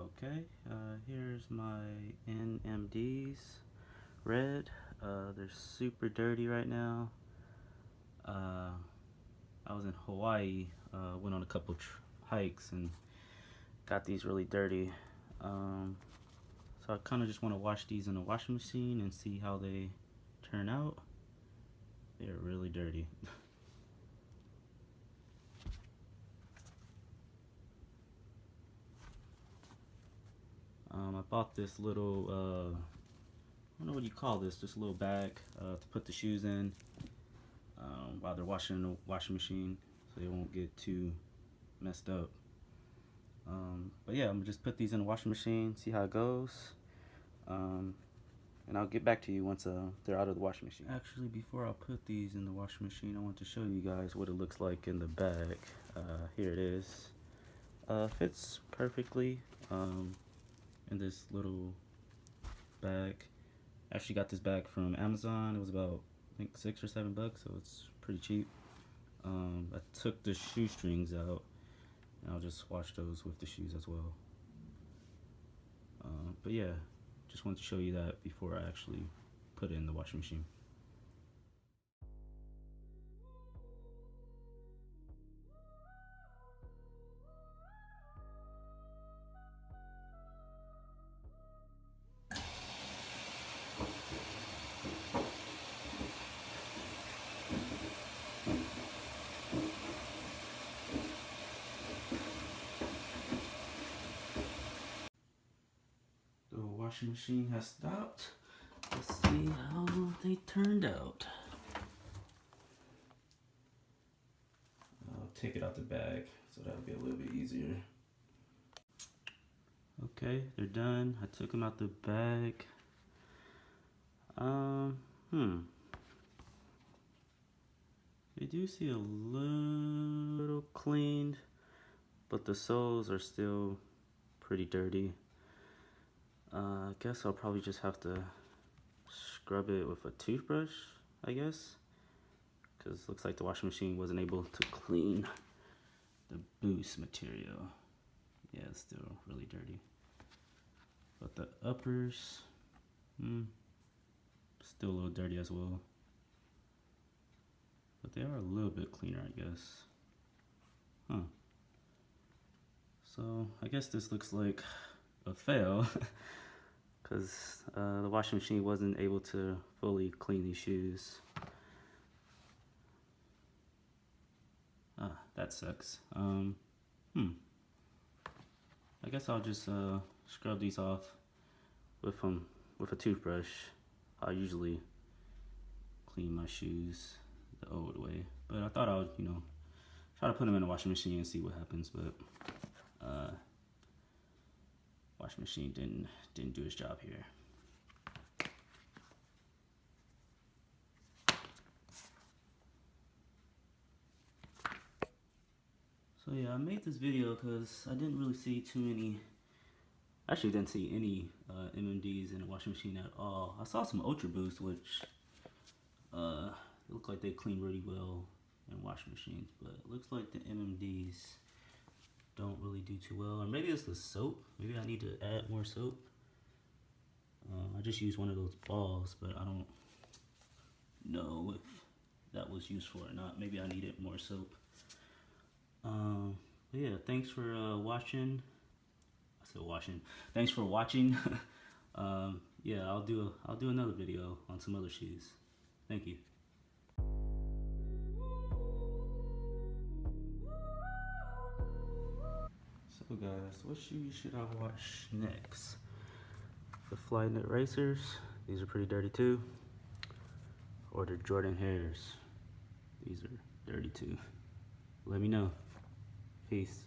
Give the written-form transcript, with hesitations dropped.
Okay, here's my NMDs, red. They're super dirty right now. I was in Hawaii, went on a couple hikes and got these really dirty. So I kind of just want to wash these in a washing machine and see how they turn out. They're really dirty. I bought this little, I don't know what you call this little bag to put the shoes in while they're washing in the washing machine so they won't get too messed up. But yeah, I'm gonna just put these in the washing machine, see how it goes, and I'll get back to you once they're out of the washing machine. Actually, before I put these in the washing machine, I want to show you guys what it looks like in the bag. Here it is. Fits perfectly in this little bag. Actually got this bag from Amazon. It was about, I think, $6 or $7, so it's pretty cheap. I took the shoestrings out and I'll just wash those with the shoes as well. But yeah, just wanted to show you that before I actually put it in the washing machine. The washing machine has stopped. Let's see how they turned out. I'll take it out the bag so that'll be a little bit easier. Okay, they're done. I took them out the bag. They do see a little cleaned, but the soles are still pretty dirty. I guess I'll probably just have to scrub it with a toothbrush, I guess, because it looks like the washing machine wasn't able to clean the boost material. Yeah, it's still really dirty. But the uppers, still a little dirty as well. But they are a little bit cleaner, I guess. So I guess this looks like a fail because the washing machine wasn't able to fully clean these shoes. That sucks. I guess I'll just scrub these off with a toothbrush. I usually clean my shoes the old way, but I thought I would, try to put them in the washing machine and see what happens. But washing machine didn't do its job here. So yeah, I made this video because I didn't really see too many. Actually, didn't see any NMDs in the washing machine at all. I saw some Ultra Boost, which look like they clean really well in washing machines, but it looks like the NMDs don't really do too well. Or maybe it's the soap. Maybe I need to add more soap. I just used one of those balls, but I don't know if that was useful or not. Maybe I needed more soap. But yeah, thanks for watching. I said watching. Thanks for watching. Yeah, I'll do another video on some other shoes. Thank you. So guys, what shoes should I wash next? The Flyknit Racers. These are pretty dirty too. Or the Jordan Hairs. These are dirty too. Let me know. Peace.